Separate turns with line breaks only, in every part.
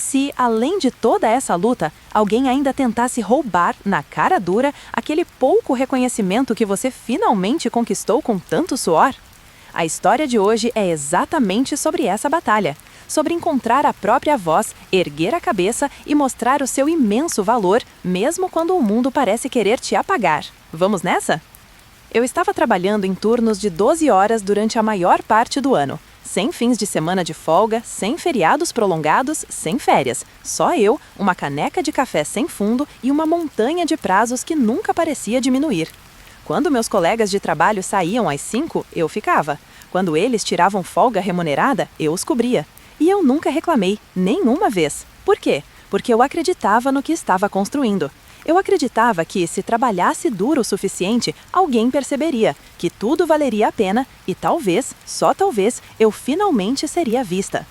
se, além de toda essa luta, alguém ainda tentasse roubar, na cara dura, aquele pouco reconhecimento que você finalmente conquistou com tanto suor? A história de hoje é exatamente sobre essa batalha. Sobre encontrar a própria voz, erguer a cabeça e mostrar o seu imenso valor, mesmo quando o mundo parece querer te apagar. Vamos nessa? Eu estava trabalhando em turnos de 12 horas durante a maior parte do ano. Sem fins de semana de folga, sem feriados prolongados, sem férias. Só eu, uma caneca de café sem fundo e uma montanha de prazos que nunca parecia diminuir. Quando meus colegas de trabalho saíam às 5, eu ficava. Quando eles tiravam folga remunerada, eu os cobria. E eu nunca reclamei, nenhuma vez. Por quê? Porque eu acreditava no que estava construindo. Eu acreditava que, se trabalhasse duro o suficiente, alguém perceberia que tudo valeria a pena e talvez, só talvez, eu finalmente seria vista.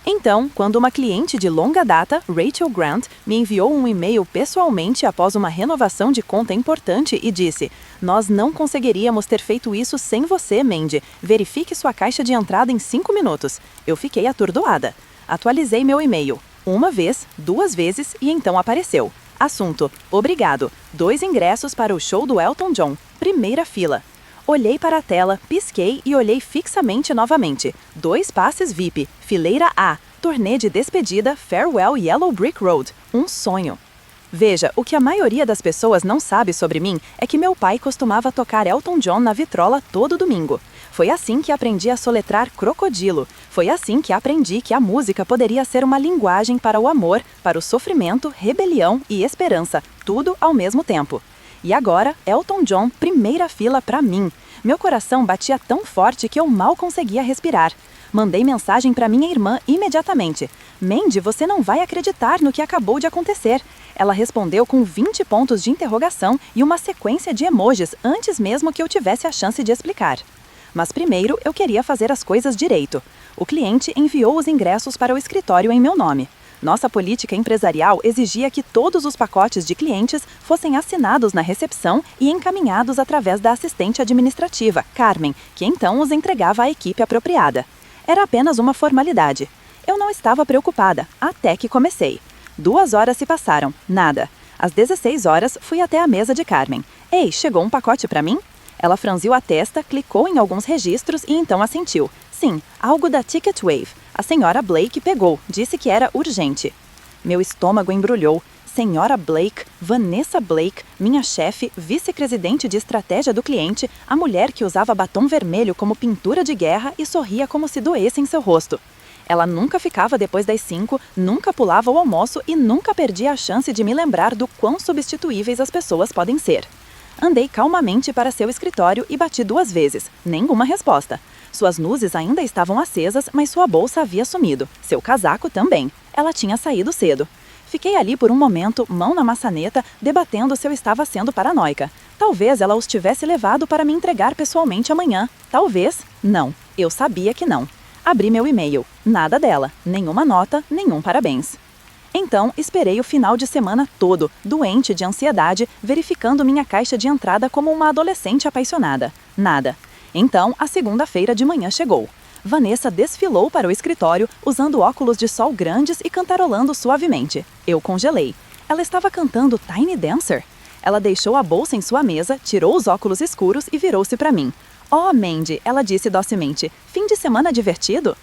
Então, quando uma cliente de longa data, Rachel Grant, me enviou um e-mail pessoalmente após uma renovação de conta importante e disse: "Nós não conseguiríamos ter feito isso sem você, Mandy. Verifique sua caixa de entrada em 5 minutos." Eu fiquei atordoada. Atualizei meu e-mail. Uma vez, 2 vezes e então apareceu. Assunto: obrigado. 2 ingressos para o show do Elton John. Primeira fila. Olhei para a tela, pisquei e olhei fixamente novamente. 2 passes VIP, fileira A, turnê de despedida Farewell Yellow Brick Road. Um sonho. Veja, o que a maioria das pessoas não sabe sobre mim é que meu pai costumava tocar Elton John na vitrola todo domingo. Foi assim que aprendi a soletrar crocodilo. Foi assim que aprendi que a música poderia ser uma linguagem para o amor, para o sofrimento, rebelião e esperança, tudo ao mesmo tempo. E agora, Elton John, primeira fila para mim. Meu coração batia tão forte que eu mal conseguia respirar. Mandei mensagem para minha irmã imediatamente. "Mandy, você não vai acreditar no que acabou de acontecer." Ela respondeu com 20 pontos de interrogação e uma sequência de emojis antes mesmo que eu tivesse a chance de explicar. Mas primeiro eu queria fazer as coisas direito. O cliente enviou os ingressos para o escritório em meu nome. Nossa política empresarial exigia que todos os pacotes de clientes fossem assinados na recepção e encaminhados através da assistente administrativa, Carmen, que então os entregava à equipe apropriada. Era apenas uma formalidade. Eu não estava preocupada, até que comecei. 2 horas se passaram, nada. Às 16 horas, fui até a mesa de Carmen. "Ei, chegou um pacote para mim?" Ela franziu a testa, clicou em alguns registros e então assentiu. "Sim, algo da Ticket Wave. A senhora Blake pegou, disse que era urgente." Meu estômago embrulhou. Senhora Blake, Vanessa Blake, minha chefe, vice-presidente de estratégia do cliente, a mulher que usava batom vermelho como pintura de guerra e sorria como se doesse em seu rosto. Ela nunca ficava depois das 5, nunca pulava o almoço e nunca perdia a chance de me lembrar do quão substituíveis as pessoas podem ser. Andei calmamente para seu escritório e bati 2 vezes. Nenhuma resposta. Suas luzes ainda estavam acesas, mas sua bolsa havia sumido. Seu casaco também. Ela tinha saído cedo. Fiquei ali por um momento, mão na maçaneta, debatendo se eu estava sendo paranoica. Talvez ela os tivesse levado para me entregar pessoalmente amanhã. Talvez. Não. Eu sabia que não. Abri meu e-mail. Nada dela. Nenhuma nota, nenhum parabéns. Então, esperei o final de semana todo, doente de ansiedade, verificando minha caixa de entrada como uma adolescente apaixonada. Nada. Então, a segunda-feira de manhã chegou. Vanessa desfilou para o escritório, usando óculos de sol grandes e cantarolando suavemente. Eu congelei. Ela estava cantando Tiny Dancer. Ela deixou a bolsa em sua mesa, tirou os óculos escuros e virou-se para mim. "Oh, Mandy", ela disse docemente, "fim de semana divertido?"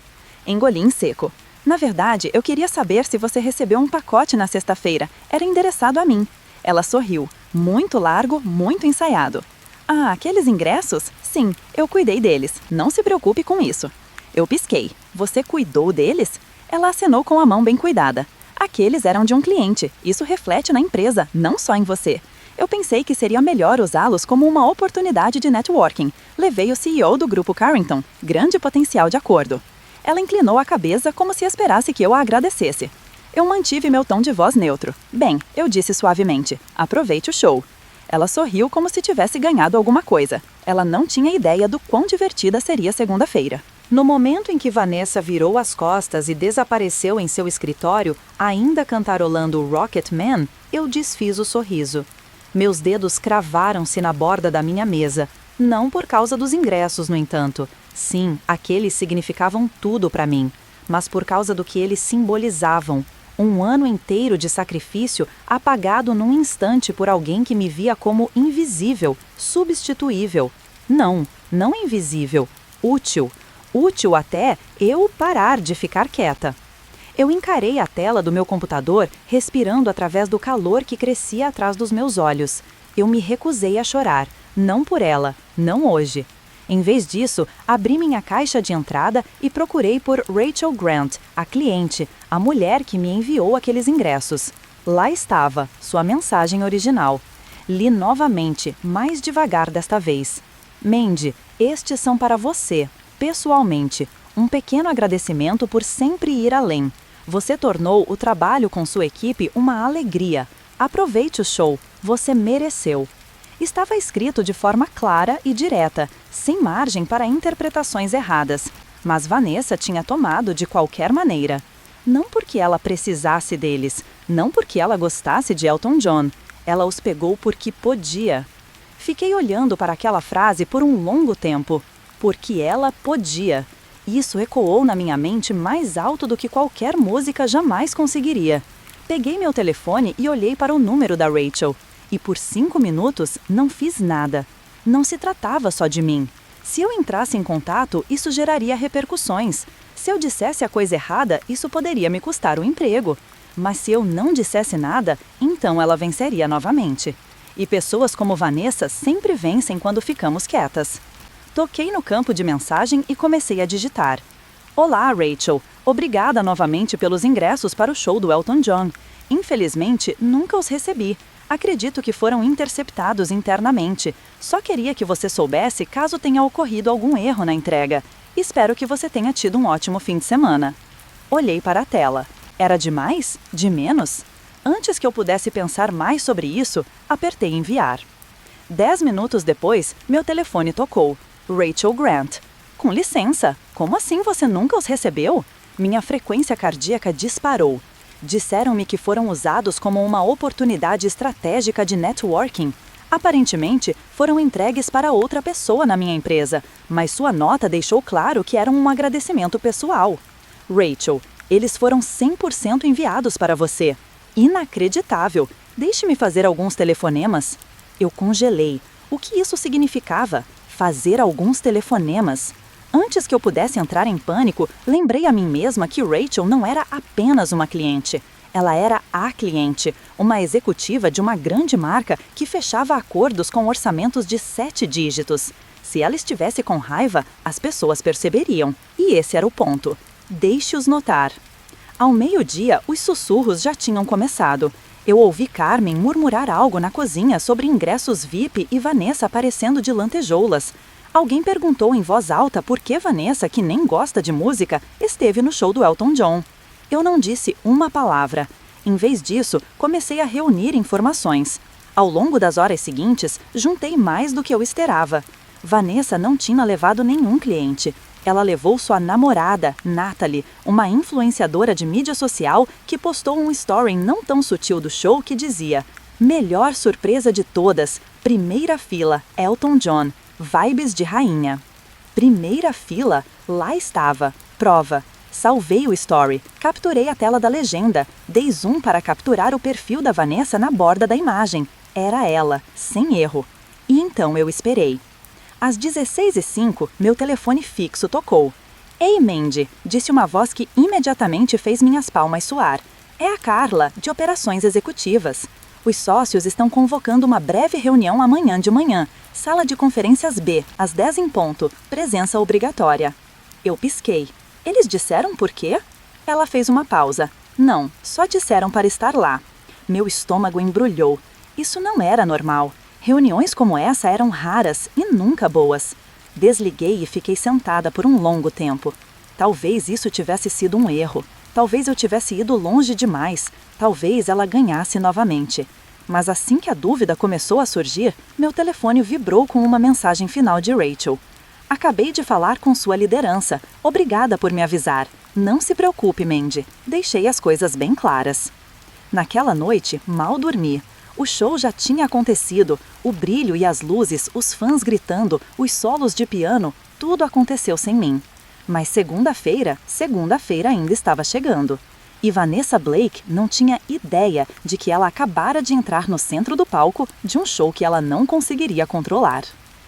Engoli em seco. "Na verdade, eu queria saber se você recebeu um pacote na sexta-feira. Era endereçado a mim." Ela sorriu. Muito largo, muito ensaiado. "Ah, aqueles ingressos? Sim, eu cuidei deles. Não se preocupe com isso." Eu pisquei. "Você cuidou deles?" Ela acenou com a mão bem cuidada. "Aqueles eram de um cliente. Isso reflete na empresa, não só em você." Eu pensei que seria melhor usá-los como uma oportunidade de networking. Levei o CEO do grupo Carrington. Grande potencial de acordo. Ela inclinou a cabeça como se esperasse que eu a agradecesse. Eu mantive meu tom de voz neutro. "Bem", eu disse suavemente, "aproveite o show." Ela sorriu como se tivesse ganhado alguma coisa. Ela não tinha ideia do quão divertida seria segunda-feira. No momento em que Vanessa virou as costas e desapareceu em seu escritório, ainda cantarolando Rocket Man, eu desfiz o sorriso. Meus dedos cravaram-se na borda da minha mesa. Não por causa dos ingressos, no entanto. Sim, aqueles significavam tudo para mim. Mas por causa do que eles simbolizavam. Um ano inteiro de sacrifício apagado num instante por alguém que me via como invisível, substituível. Não invisível, útil. Útil até eu parar de ficar quieta. Eu encarei a tela do meu computador, respirando através do calor que crescia atrás dos meus olhos. Eu me recusei a chorar, não por ela, não hoje. Em vez disso, abri minha caixa de entrada e procurei por Rachel Grant, a cliente, a mulher que me enviou aqueles ingressos. Lá estava, sua mensagem original. Li novamente, mais devagar desta vez. Mandy, estes são para você, pessoalmente. Um pequeno agradecimento por sempre ir além. Você tornou o trabalho com sua equipe uma alegria. Aproveite o show, você mereceu. Estava escrito de forma clara e direta, sem margem para interpretações erradas. Mas Vanessa tinha tomado de qualquer maneira. Não porque ela precisasse deles, não porque ela gostasse de Elton John. Ela os pegou porque podia. Fiquei olhando para aquela frase por um longo tempo. Porque ela podia. Isso ecoou na minha mente mais alto do que qualquer música jamais conseguiria. Peguei meu telefone e olhei para o número da Rachel. E por 5 minutos não fiz nada. Não se tratava só de mim. Se eu entrasse em contato, isso geraria repercussões. Se eu dissesse a coisa errada, isso poderia me custar o emprego. Mas se eu não dissesse nada, então ela venceria novamente. E pessoas como Vanessa sempre vencem quando ficamos quietas. Toquei no campo de mensagem e comecei a digitar. Olá, Rachel. Obrigada novamente pelos ingressos para o show do Elton John. Infelizmente, nunca os recebi. Acredito que foram interceptados internamente. Só queria que você soubesse caso tenha ocorrido algum erro na entrega. Espero que você tenha tido um ótimo fim de semana. Olhei para a tela. Era de mais? De menos? Antes que eu pudesse pensar mais sobre isso, apertei enviar. 10 minutos depois, meu telefone tocou. Rachel Grant. Com licença, como assim você nunca os recebeu? Minha frequência cardíaca disparou. Disseram-me que foram usados como uma oportunidade estratégica de networking. Aparentemente, foram entregues para outra pessoa na minha empresa, mas sua nota deixou claro que eram um agradecimento pessoal. Rachel, eles foram 100% enviados para você. Inacreditável! Deixe-me fazer alguns telefonemas. Eu congelei. O que isso significava? Fazer alguns telefonemas. Antes que eu pudesse entrar em pânico, lembrei a mim mesma que Rachel não era apenas uma cliente. Ela era a cliente, uma executiva de uma grande marca que fechava acordos com orçamentos de 7 dígitos. Se ela estivesse com raiva, as pessoas perceberiam. E esse era o ponto. Deixe-os notar. Ao meio-dia, os sussurros já tinham começado. Eu ouvi Carmen murmurar algo na cozinha sobre ingressos VIP e Vanessa aparecendo de lantejoulas. Alguém perguntou em voz alta por que Vanessa, que nem gosta de música, esteve no show do Elton John. Eu não disse uma palavra. Em vez disso, comecei a reunir informações. Ao longo das horas seguintes, juntei mais do que eu esperava. Vanessa não tinha levado nenhum cliente. Ela levou sua namorada, Natalie, uma influenciadora de mídia social que postou um story não tão sutil do show que dizia: "Melhor surpresa de todas, primeira fila, Elton John. Vibes de rainha." Primeira fila? Lá estava. Prova. Salvei o story, capturei a tela da legenda, dei zoom para capturar o perfil da Vanessa na borda da imagem. Era ela, sem erro. E então eu esperei. Às 16h05, meu telefone fixo tocou. "Ei, Mandy", disse uma voz que imediatamente fez minhas palmas suar. "É a Carla, de Operações Executivas. Os sócios estão convocando uma breve reunião amanhã de manhã. Sala de conferências B, às 10 em ponto. Presença obrigatória." Eu pisquei. "Eles disseram por quê?" Ela fez uma pausa. "Não, só disseram para estar lá." Meu estômago embrulhou. Isso não era normal. Reuniões como essa eram raras e nunca boas. Desliguei e fiquei sentada por um longo tempo. Talvez isso tivesse sido um erro. Talvez eu tivesse ido longe demais. Talvez ela ganhasse novamente. Mas assim que a dúvida começou a surgir, meu telefone vibrou com uma mensagem final de Rachel. "Acabei de falar com sua liderança. Obrigada por me avisar. Não se preocupe, Mandy. Deixei as coisas bem claras." Naquela noite, mal dormi. O show já tinha acontecido. O brilho e as luzes, os fãs gritando, os solos de piano, tudo aconteceu sem mim. Mas segunda-feira ainda estava chegando. E Vanessa Blake não tinha ideia de que ela acabara de entrar no centro do palco de um show que ela não conseguiria controlar.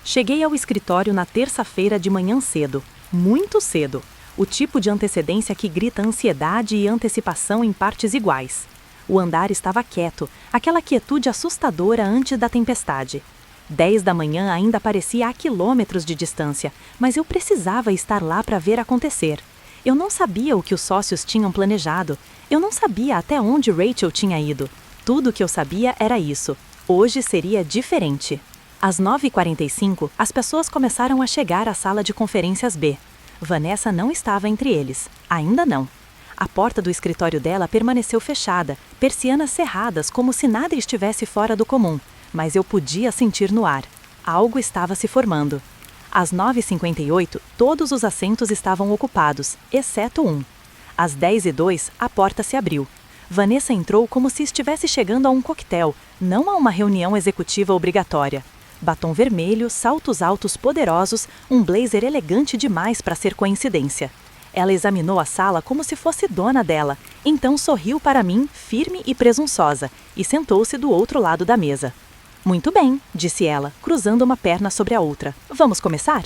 Cheguei ao escritório na terça-feira de manhã cedo, muito cedo. O tipo de antecedência que grita ansiedade e antecipação em partes iguais. O andar estava quieto, aquela quietude assustadora antes da tempestade. 10 da manhã ainda parecia a quilômetros de distância, mas eu precisava estar lá para ver acontecer. Eu não sabia o que os sócios tinham planejado. Eu não sabia até onde Rachel tinha ido. Tudo o que eu sabia era isso. Hoje seria diferente. Às 9h45, as pessoas começaram a chegar à sala de conferências B. Vanessa não estava entre eles. Ainda não. A porta do escritório dela permaneceu fechada, persianas cerradas como se nada estivesse fora do comum, mas eu podia sentir no ar. Algo estava se formando. Às 9h58, todos os assentos estavam ocupados, exceto um. Às 10h02, a porta se abriu. Vanessa entrou como se estivesse chegando a um coquetel, não a uma reunião executiva obrigatória. Batom vermelho, saltos altos poderosos, um blazer elegante demais para ser coincidência. Ela examinou a sala como se fosse dona dela, então sorriu para mim, firme e presunçosa, e sentou-se do outro lado da mesa. Muito bem, disse ela, cruzando uma perna sobre a outra. Vamos começar?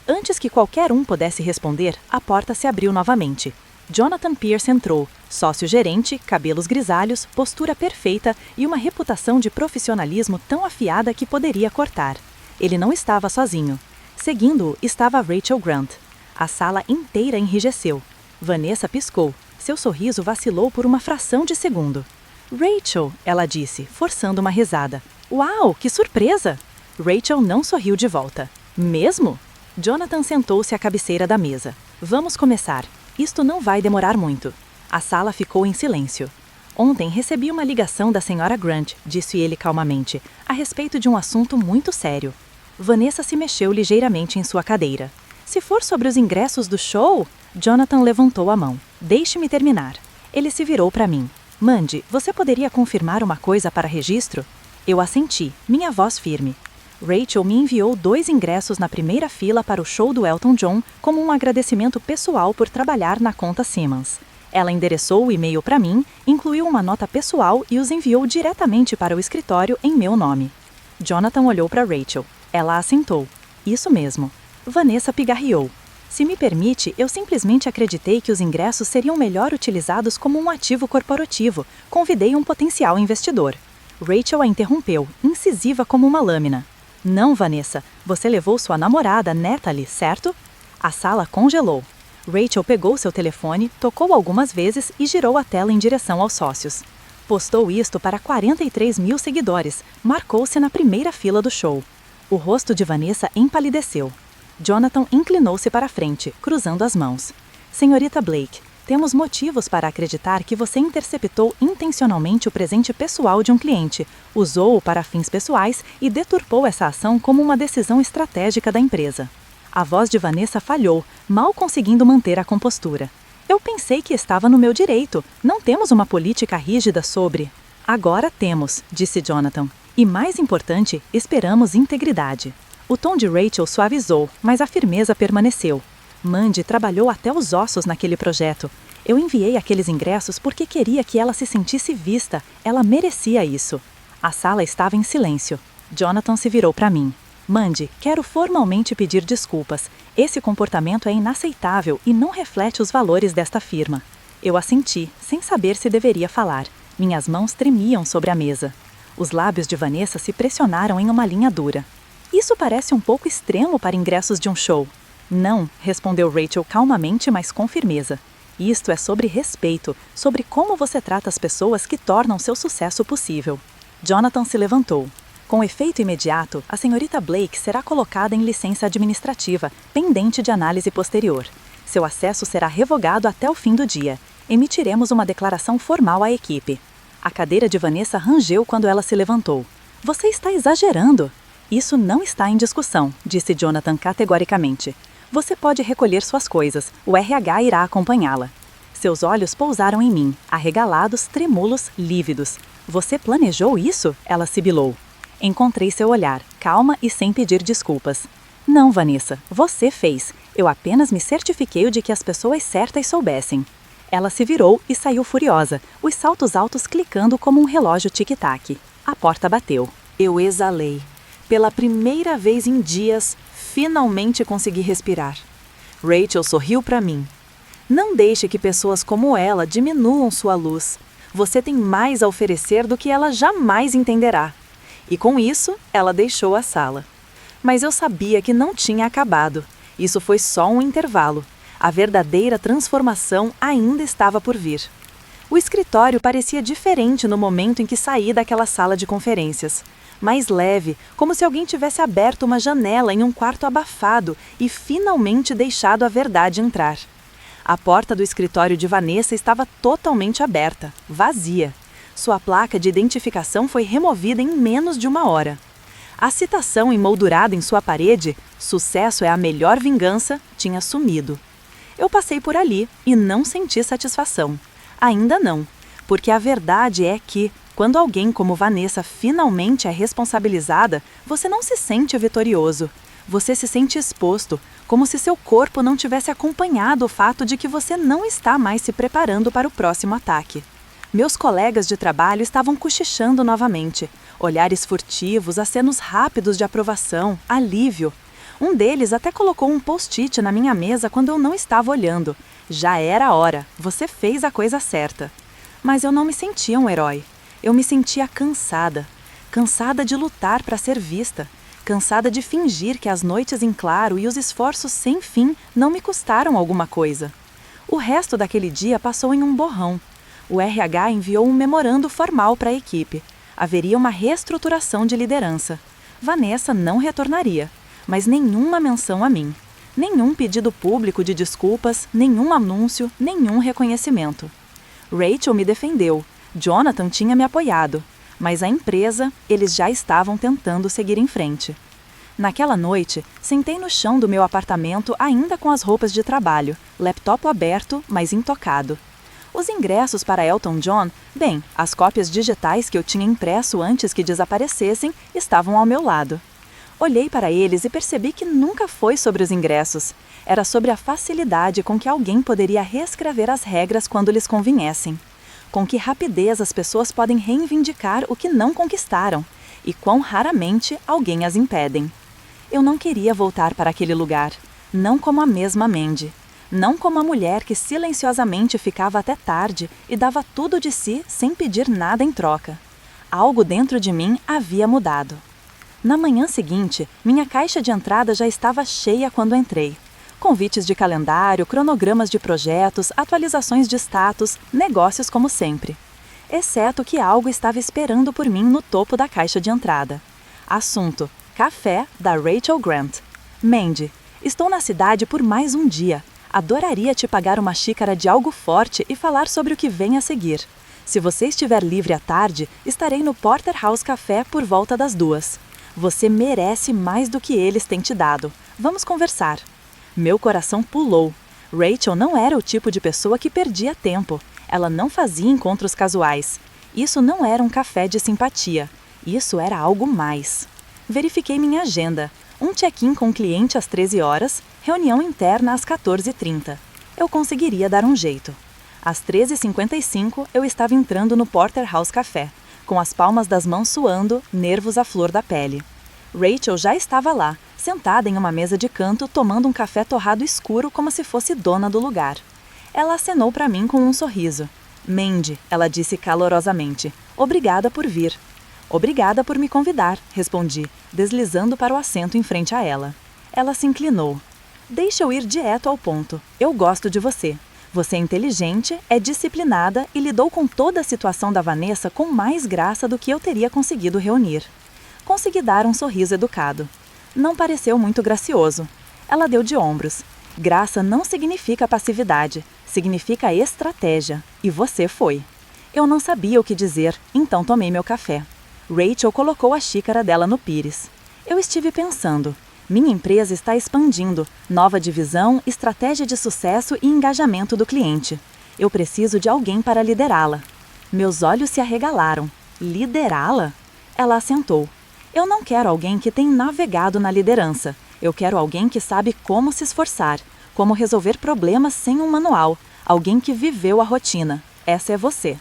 Antes que qualquer um pudesse responder, a porta se abriu novamente. Jonathan Pierce entrou, sócio-gerente, cabelos grisalhos, postura perfeita e uma reputação de profissionalismo tão afiada que poderia cortar. Ele não estava sozinho. Seguindo-o estava Rachel Grant. A sala inteira enrijeceu. Vanessa piscou. Seu sorriso vacilou por uma fração de segundo. Rachel, ela disse, forçando uma risada. Uau, que surpresa! Rachel não sorriu de volta. Mesmo? Jonathan sentou-se à cabeceira da mesa. Vamos começar. Isto não vai demorar muito. A sala ficou em silêncio. Ontem recebi uma ligação da Sra. Grant, disse ele calmamente, a respeito de um assunto muito sério. Vanessa se mexeu ligeiramente em sua cadeira. Se for sobre os ingressos do show... Jonathan levantou a mão. Deixe-me terminar. Ele se virou para mim. Mandy, você poderia confirmar uma coisa para registro? Eu assenti, minha voz firme. Rachel me enviou 2 ingressos na primeira fila para o show do Elton John como um agradecimento pessoal por trabalhar na conta Simmons. Ela endereçou o e-mail para mim, incluiu uma nota pessoal e os enviou diretamente para o escritório em meu nome. Jonathan olhou para Rachel. Ela assentou. Isso mesmo. Vanessa pigarreou. Se me permite, eu simplesmente acreditei que os ingressos seriam melhor utilizados como um ativo corporativo. Convidei um potencial investidor. Rachel a interrompeu, incisiva como uma lâmina. Não, Vanessa, você levou sua namorada, Natalie, certo? A sala congelou. Rachel pegou seu telefone, tocou algumas vezes e girou a tela em direção aos sócios. Postou isto para 43 mil seguidores, marcou-se na primeira fila do show. O rosto de Vanessa empalideceu. Jonathan inclinou-se para a frente, cruzando as mãos. Senhorita Blake, temos motivos para acreditar que você interceptou intencionalmente o presente pessoal de um cliente, usou-o para fins pessoais e deturpou essa ação como uma decisão estratégica da empresa. A voz de Vanessa falhou, mal conseguindo manter a compostura. Eu pensei que estava no meu direito. Não temos uma política rígida sobre... Agora temos, disse Jonathan. E mais importante, esperamos integridade. O tom de Rachel suavizou, mas a firmeza permaneceu. Mandy trabalhou até os ossos naquele projeto. Eu enviei aqueles ingressos porque queria que ela se sentisse vista. Ela merecia isso. A sala estava em silêncio. Jonathan se virou para mim. Mandy, quero formalmente pedir desculpas. Esse comportamento é inaceitável e não reflete os valores desta firma. Eu assenti, sem saber se deveria falar. Minhas mãos tremiam sobre a mesa. Os lábios de Vanessa se pressionaram em uma linha dura. Isso parece um pouco extremo para ingressos de um show. Não, respondeu Rachel calmamente, mas com firmeza. Isto é sobre respeito, sobre como você trata as pessoas que tornam seu sucesso possível. Jonathan se levantou. Com efeito imediato, a senhorita Blake será colocada em licença administrativa, pendente de análise posterior. Seu acesso será revogado até o fim do dia. Emitiremos uma declaração formal à equipe. A cadeira de Vanessa rangeu quando ela se levantou. Você está exagerando. Isso não está em discussão, disse Jonathan categoricamente. Você pode recolher suas coisas, o RH irá acompanhá-la. Seus olhos pousaram em mim, arregalados, tremúlos, lívidos. Você planejou isso? Ela sibilou. Encontrei seu olhar, calma e sem pedir desculpas. Não, Vanessa, você fez. Eu apenas me certifiquei de que as pessoas certas soubessem.
Ela se virou e saiu furiosa, os saltos altos clicando como um relógio tic-tac. A porta bateu.
Eu exalei. Pela primeira vez em dias, finalmente consegui respirar. Rachel sorriu para mim. Não deixe que pessoas como ela diminuam sua luz. Você tem mais a oferecer do que ela jamais entenderá. E com isso, ela deixou a sala. Mas eu sabia que não tinha acabado. Isso foi só um intervalo. A verdadeira transformação ainda estava por vir. O escritório parecia diferente no momento em que saí daquela sala de conferências. Mais leve, como se alguém tivesse aberto uma janela em um quarto abafado e finalmente deixado a verdade entrar. A porta do escritório de Vanessa estava totalmente aberta, vazia. Sua placa de identificação foi removida em menos de 1 hora. A citação emoldurada em sua parede, "Sucesso é a melhor vingança", tinha sumido. Eu passei por ali e não senti satisfação. Ainda não, porque a verdade é que, quando alguém como Vanessa finalmente é responsabilizada, você não se sente vitorioso. Você se sente exposto, como se seu corpo não tivesse acompanhado o fato de que você não está mais se preparando para o próximo ataque. Meus colegas de trabalho estavam cochichando novamente, olhares furtivos, acenos rápidos de aprovação, alívio. Um deles até colocou um post-it na minha mesa quando eu não estava olhando. Já era a hora, você fez a coisa certa. Mas eu não me sentia um herói. Eu me sentia cansada. Cansada de lutar para ser vista. Cansada de fingir que as noites em claro e os esforços sem fim não me custaram alguma coisa. O resto daquele dia passou em um borrão. O RH enviou um memorando formal para a equipe. Haveria uma reestruturação de liderança. Vanessa não retornaria, mas nenhuma menção a mim. Nenhum pedido público de desculpas, nenhum anúncio, nenhum reconhecimento. Rachel me defendeu, Jonathan tinha me apoiado, mas a empresa, eles já estavam tentando seguir em frente. Naquela noite, sentei no chão do meu apartamento ainda com as roupas de trabalho, laptop aberto, mas intocado. Os ingressos para Elton John, bem, as cópias digitais que eu tinha impresso antes que desaparecessem, estavam ao meu lado. Olhei para eles e percebi que nunca foi sobre os ingressos. Era sobre a facilidade com que alguém poderia reescrever as regras quando lhes convinhessem. Com que rapidez as pessoas podem reivindicar o que não conquistaram, e quão raramente alguém as impedem. Eu não queria voltar para aquele lugar, não como a mesma Mandy. Não como a mulher que silenciosamente ficava até tarde e dava tudo de si sem pedir nada em troca. Algo dentro de mim havia mudado. Na manhã seguinte, minha caixa de entrada já estava cheia quando entrei. Convites de calendário, cronogramas de projetos, atualizações de status, negócios como sempre. Exceto que algo estava esperando por mim no topo da caixa de entrada. Assunto: café da Rachel Grant. Mandy, estou na cidade por mais um dia. Adoraria te pagar uma xícara de algo forte e falar sobre o que vem a seguir. Se você estiver livre à tarde, estarei no Porterhouse Café por volta das 2. Você merece mais do que eles têm te dado. Vamos conversar. Meu coração pulou. Rachel não era o tipo de pessoa que perdia tempo. Ela não fazia encontros casuais. Isso não era um café de simpatia. Isso era algo mais. Verifiquei minha agenda. Um check-in com o cliente às 13 horas, reunião interna às 14h30. Eu conseguiria dar um jeito. Às 13h55, eu estava entrando no Porterhouse Café, com as palmas das mãos suando, nervos à flor da pele. Rachel já estava lá, sentada em uma mesa de canto, tomando um café torrado escuro como se fosse dona do lugar. Ela acenou para mim com um sorriso. "Mandy", ela disse calorosamente, "obrigada por vir." "Obrigada por me convidar", respondi, deslizando para o assento em frente a ela. Ela se inclinou. "Deixa eu ir direto ao ponto. Eu gosto de você. Você é inteligente, é disciplinada e lidou com toda a situação da Vanessa com mais graça do que eu teria conseguido reunir." Consegui dar um sorriso educado. Não pareceu muito gracioso. Ela deu de ombros. Graça não significa passividade, significa estratégia. E você foi. Eu não sabia o que dizer, então tomei meu café. Rachel colocou a xícara dela no pires. Eu estive pensando. Minha empresa está expandindo. Nova divisão, estratégia de sucesso e engajamento do cliente. Eu preciso de alguém para liderá-la. Meus olhos se arregalaram. Liderá-la? Ela assentou. Eu não quero alguém que tem navegado na liderança. Eu quero alguém que sabe como se esforçar, como resolver problemas sem um manual,
Alguém que viveu a rotina. Essa é você.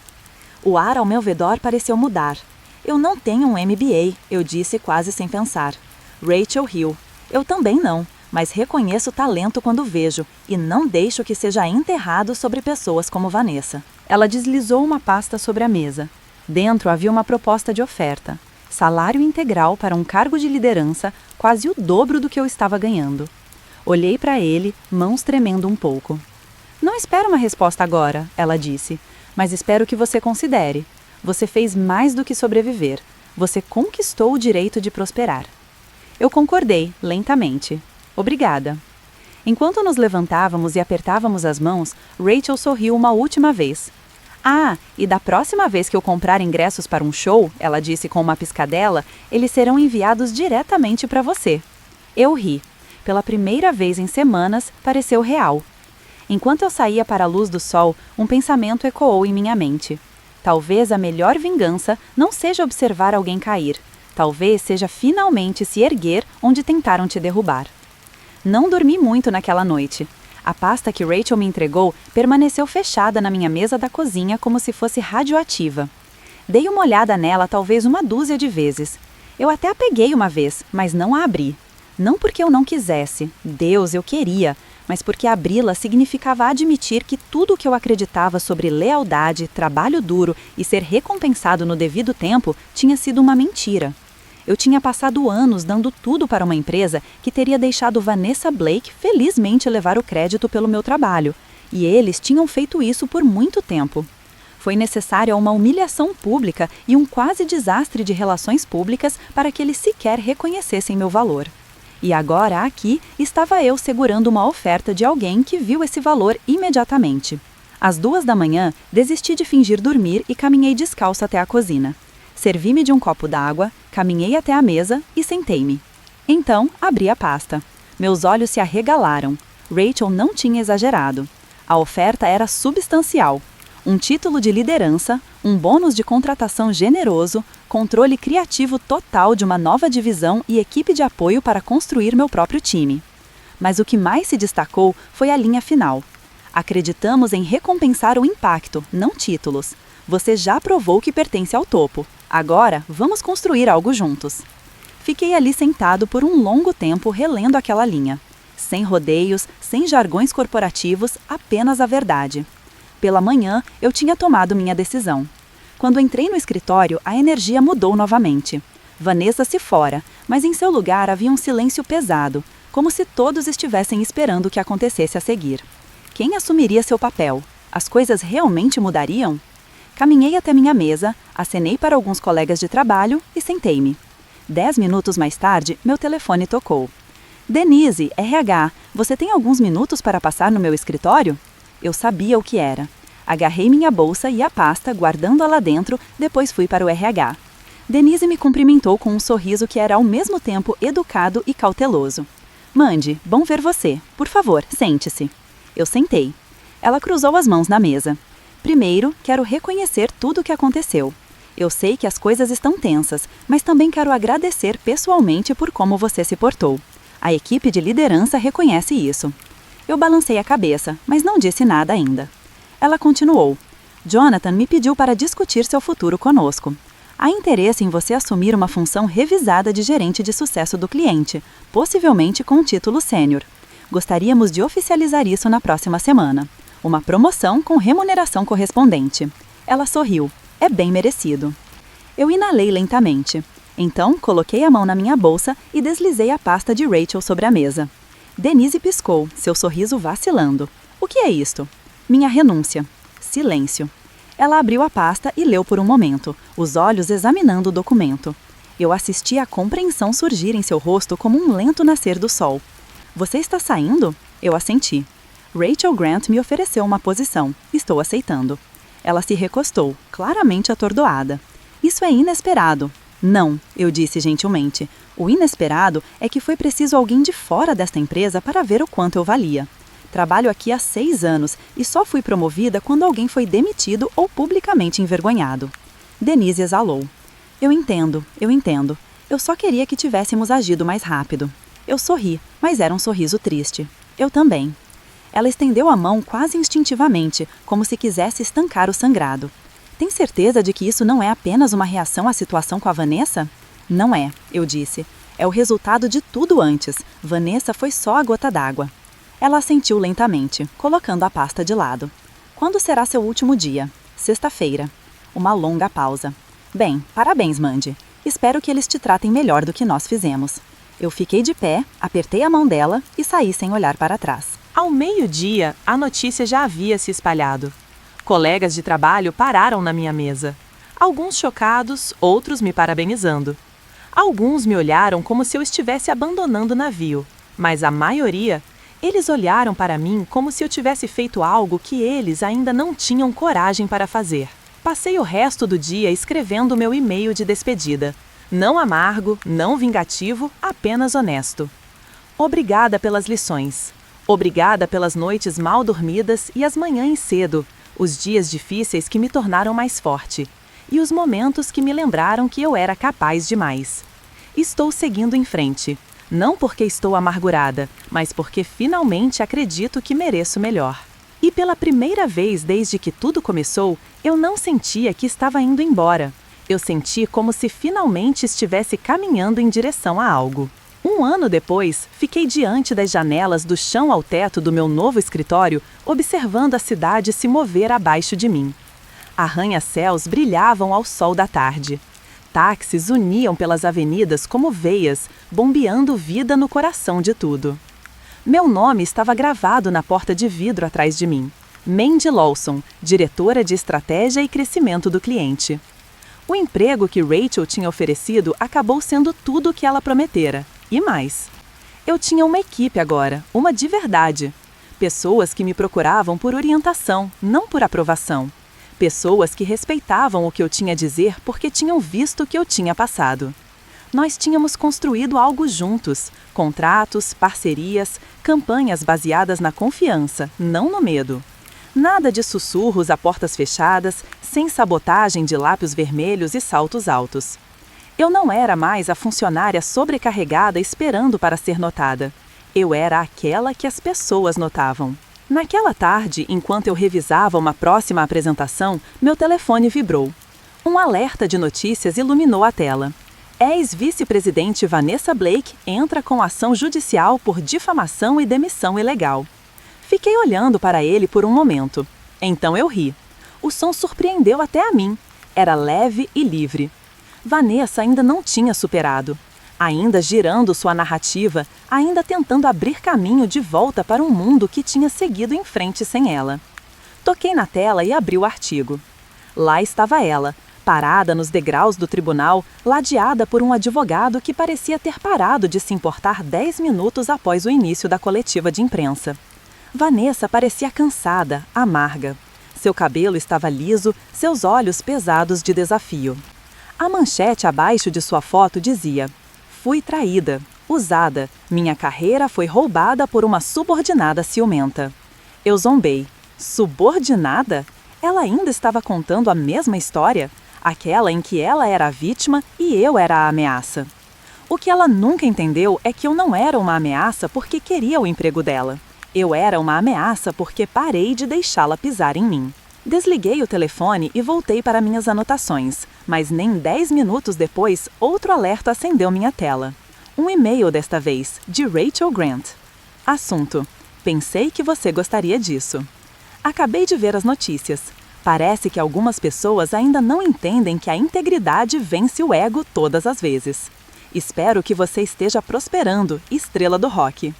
O ar ao meu redor pareceu mudar. Eu não tenho um MBA, eu disse quase sem pensar. Rachel riu. Eu também não, mas reconheço talento quando vejo e não deixo que seja enterrado sobre pessoas como Vanessa.
Ela deslizou uma pasta sobre a mesa. Dentro havia uma proposta de oferta. Salário integral para um cargo de liderança, quase o dobro do que eu estava ganhando. Olhei para ele, mãos tremendo um pouco. Não espero uma resposta agora, ela disse, mas espero que você considere. Você fez mais do que sobreviver. Você conquistou o direito de prosperar. Eu concordei, lentamente. Obrigada. Enquanto nos levantávamos e apertávamos as mãos, Rachel sorriu uma última vez. Ah, e da próxima vez que eu comprar ingressos para um show, ela disse com uma piscadela, eles serão enviados diretamente para você. Eu ri. Pela primeira vez em semanas, pareceu real. Enquanto eu saía para a luz do sol, um pensamento ecoou em minha mente. Talvez a melhor vingança não seja observar alguém cair. Talvez seja finalmente se erguer onde tentaram te derrubar. Não dormi muito naquela noite. A pasta que Rachel me entregou permaneceu fechada na minha mesa da cozinha como se fosse radioativa. Dei uma olhada nela talvez uma dúzia de vezes. Eu até a peguei uma vez, mas não a abri. Não porque eu não quisesse, Deus, eu queria, mas porque abri-la significava admitir que tudo o que eu acreditava sobre lealdade, trabalho duro e ser recompensado no devido tempo tinha sido uma mentira. Eu tinha passado anos dando tudo para uma empresa que teria deixado Vanessa Blake felizmente levar o crédito pelo meu trabalho, e eles tinham feito isso por muito tempo. Foi necessária uma humilhação pública e um quase desastre de relações públicas para que eles sequer reconhecessem meu valor. E agora, aqui, estava eu segurando uma oferta de alguém que viu esse valor imediatamente. Às 2h, desisti de fingir dormir e caminhei descalça até a cozinha. Servi-me de um copo d'água, caminhei até a mesa e sentei-me. Então, abri a pasta. Meus olhos se arregalaram. Rachel não tinha exagerado. A oferta era substancial. Um título de liderança, um bônus de contratação generoso, controle criativo total de uma nova divisão e equipe de apoio para construir meu próprio time. Mas o que mais se destacou foi a linha final. Acreditamos em recompensar o impacto, não títulos. Você já provou que pertence ao topo. Agora, vamos construir algo juntos. Fiquei ali sentado por um longo tempo relendo aquela linha. Sem rodeios, sem jargões corporativos, apenas a verdade. Pela manhã, eu tinha tomado minha decisão. Quando entrei no escritório, a energia mudou novamente. Vanessa se fora, mas em seu lugar havia um silêncio pesado, como se todos estivessem esperando o que acontecesse a seguir. Quem assumiria seu papel? As coisas realmente mudariam? Caminhei até minha mesa, acenei para alguns colegas de trabalho e sentei-me. 10 minutos mais tarde, meu telefone tocou. Denise, RH, você tem alguns minutos para passar no meu escritório? Eu sabia o que era. Agarrei minha bolsa e a pasta, guardando-a lá dentro, depois fui para o RH. Denise me cumprimentou com um sorriso que era ao mesmo tempo educado e cauteloso. Mandy, bom ver você. Por favor, sente-se. Eu sentei. Ela cruzou as mãos na mesa. Primeiro, quero reconhecer tudo o que aconteceu. Eu sei que as coisas estão tensas, mas também quero agradecer pessoalmente por como você se portou. A equipe de liderança reconhece isso. Eu balancei a cabeça, mas não disse nada ainda. Ela continuou. Jonathan me pediu para discutir seu futuro conosco. Há interesse em você assumir uma função revisada de gerente de sucesso do cliente, possivelmente com um título sênior. Gostaríamos de oficializar isso na próxima semana. Uma promoção com remuneração correspondente. Ela sorriu. É bem merecido. Eu inalei lentamente. Então, coloquei a mão na minha bolsa e deslizei a pasta de Rachel sobre a mesa. Denise piscou, seu sorriso vacilando. O que é isto? Minha renúncia. Silêncio. Ela abriu a pasta e leu por um momento, os olhos examinando o documento. Eu assisti a compreensão surgir em seu rosto como um lento nascer do sol. Você está saindo? Eu assenti. Rachel Grant me ofereceu uma posição. Estou aceitando. Ela se recostou, claramente atordoada. Isso é inesperado. Não, eu disse gentilmente. O inesperado é que foi preciso alguém de fora desta empresa para ver o quanto eu valia. Trabalho aqui há 6 anos e só fui promovida quando alguém foi demitido ou publicamente envergonhado. Denise exalou. Eu entendo. Eu só queria que tivéssemos agido mais rápido. Eu sorri, mas era um sorriso triste. Eu também.
Ela estendeu a mão quase instintivamente, como se quisesse estancar o sangrado. Tem certeza de que isso não é apenas uma reação à situação com a Vanessa? Não é, eu disse. É o resultado de tudo antes. Vanessa foi só a gota d'água. Ela assentiu lentamente, colocando a pasta de lado. Quando será seu último dia? Sexta-feira. Uma longa pausa. Bem, parabéns, Mandy. Espero que eles te tratem melhor do que nós fizemos. Eu fiquei de pé, apertei a mão dela e saí sem olhar para trás.
Ao meio-dia, a notícia já havia se espalhado. Colegas de trabalho pararam na minha mesa. Alguns chocados, outros me parabenizando. Alguns me olharam como se eu estivesse abandonando o navio, mas a maioria, eles olharam para mim como se eu tivesse feito algo que eles ainda não tinham coragem para fazer. Passei o resto do dia escrevendo meu e-mail de despedida. Não amargo, não vingativo, apenas honesto. Obrigada pelas lições. Obrigada pelas noites mal dormidas e as manhãs cedo, os dias difíceis que me tornaram mais forte. E os momentos que me lembraram que eu era capaz de mais. Estou seguindo em frente, não porque estou amargurada, mas porque finalmente acredito que mereço melhor. E pela primeira vez desde que tudo começou, eu não sentia que estava indo embora. Eu senti como se finalmente estivesse caminhando em direção a algo. Um ano depois, fiquei diante das janelas do chão ao teto do meu novo escritório, observando a cidade se mover abaixo de mim. Arranha-céus brilhavam ao sol da tarde. Táxis uniam pelas avenidas como veias, bombeando vida no coração de tudo. Meu nome estava gravado na porta de vidro atrás de mim. Mandy Lawson, diretora de estratégia e crescimento do cliente. O emprego que Rachel tinha oferecido acabou sendo tudo o que ela prometera, e mais. Eu tinha uma equipe agora, uma de verdade. Pessoas que me procuravam por orientação, não por aprovação. Pessoas que respeitavam o que eu tinha a dizer porque tinham visto o que eu tinha passado. Nós tínhamos construído algo juntos, contratos, parcerias, campanhas baseadas na confiança, não no medo. Nada de sussurros a portas fechadas, sem sabotagem de lábios vermelhos e saltos altos. Eu não era mais a funcionária sobrecarregada esperando para ser notada. Eu era aquela que as pessoas notavam. Naquela tarde, enquanto eu revisava uma próxima apresentação, meu telefone vibrou. Um alerta de notícias iluminou a tela. Ex-vice-presidente Vanessa Blake entra com ação judicial por difamação e demissão ilegal. Fiquei olhando para ele por um momento. Então eu ri. O som surpreendeu até a mim. Era leve e livre. Vanessa ainda não tinha superado. Ainda girando sua narrativa, ainda tentando abrir caminho de volta para um mundo que tinha seguido em frente sem ela. Toquei na tela e abri o artigo. Lá estava ela, parada nos degraus do tribunal, ladeada por um advogado que parecia ter parado de se importar 10 minutos após o início da coletiva de imprensa. Vanessa parecia cansada, amarga. Seu cabelo estava liso, seus olhos pesados de desafio. A manchete abaixo de sua foto dizia: "Fui traída, usada, minha carreira foi roubada por uma subordinada ciumenta." Eu zombei. Subordinada? Ela ainda estava contando a mesma história? Aquela em que ela era a vítima e eu era a ameaça. O que ela nunca entendeu é que eu não era uma ameaça porque queria o emprego dela. Eu era uma ameaça porque parei de deixá-la pisar em mim. Desliguei o telefone e voltei para minhas anotações, mas nem 10 minutos depois, outro alerta acendeu minha tela. Um e-mail desta vez, de Rachel Grant. Assunto: pensei que você gostaria disso. Acabei de ver as notícias. Parece que algumas pessoas ainda não entendem que a integridade vence o ego todas as vezes. Espero que você esteja prosperando, estrela do rock.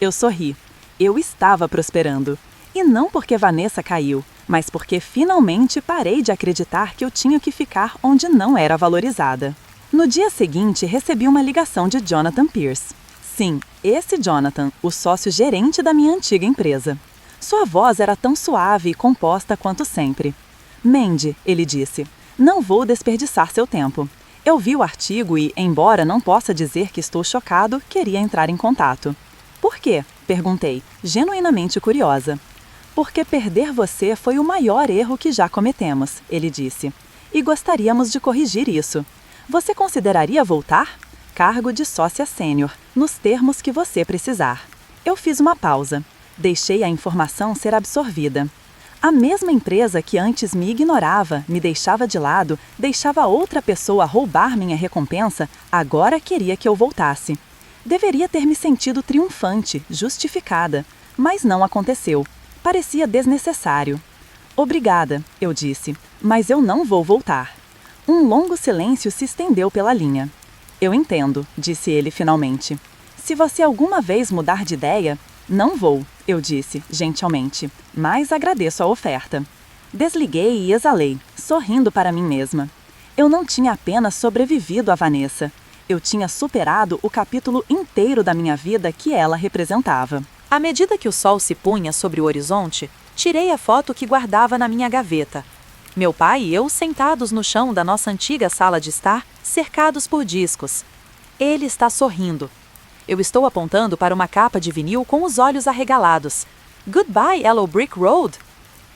Eu sorri. Eu estava prosperando. E não porque Vanessa caiu, mas porque finalmente parei de acreditar que eu tinha que ficar onde não era valorizada. No dia seguinte, recebi uma ligação de Jonathan Pierce. Sim, esse Jonathan, o sócio-gerente da minha antiga empresa. Sua voz era tão suave e composta quanto sempre. "Mandy", ele disse, "não vou desperdiçar seu tempo. Eu vi o artigo e, embora não possa dizer que estou chocado, queria entrar em contato." "Por quê?", perguntei, genuinamente curiosa. "Porque perder você foi o maior erro que já cometemos", ele disse. "E gostaríamos de corrigir isso. Você consideraria voltar? Cargo de sócia sênior, nos termos que você precisar." Eu fiz uma pausa.
Deixei a informação ser absorvida. A mesma empresa que antes me ignorava, me deixava de lado, deixava outra pessoa roubar minha recompensa, agora queria que eu voltasse. Deveria ter me sentido triunfante, justificada, mas não aconteceu. Parecia desnecessário. Obrigada, eu disse, mas eu não vou voltar. Um longo silêncio se estendeu pela linha. Eu entendo, disse ele finalmente. Se você alguma vez mudar de ideia, não vou, eu disse, gentilmente, mas agradeço a oferta. Desliguei e exalei, sorrindo para mim mesma. Eu não tinha apenas sobrevivido a Vanessa. Eu tinha superado o capítulo inteiro da minha vida que ela representava.
À medida que o sol se punha sobre o horizonte, tirei a foto que guardava na minha gaveta. Meu pai e eu sentados no chão da nossa antiga sala de estar, cercados por discos. Ele está sorrindo. Eu estou apontando para uma capa de vinil com os olhos arregalados. Goodbye, Yellow Brick Road!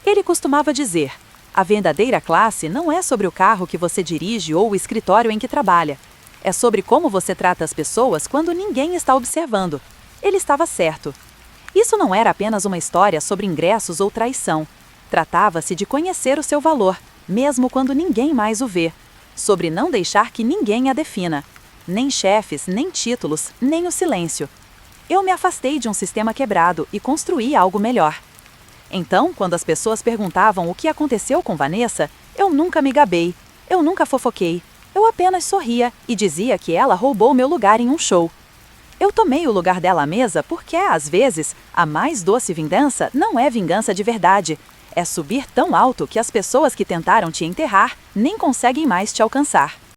Ele costumava dizer, a verdadeira classe não é sobre o carro que você dirige ou o escritório em que trabalha. É sobre como você trata as pessoas quando ninguém está observando. Ele estava certo. Isso não era apenas uma história sobre ingressos ou traição. Tratava-se de conhecer o seu valor, mesmo quando ninguém mais o vê. Sobre não deixar que ninguém a defina. Nem chefes, nem títulos, nem o silêncio. Eu me afastei de um sistema quebrado e construí algo melhor. Então, quando as pessoas perguntavam o que aconteceu com Vanessa, eu nunca me gabei, eu nunca fofoquei. Eu apenas sorria e dizia que ela roubou meu lugar em um show. Eu tomei o lugar dela à mesa porque, às vezes, a mais doce vingança não é vingança de verdade. É subir tão alto que as pessoas que tentaram te enterrar nem conseguem mais te alcançar.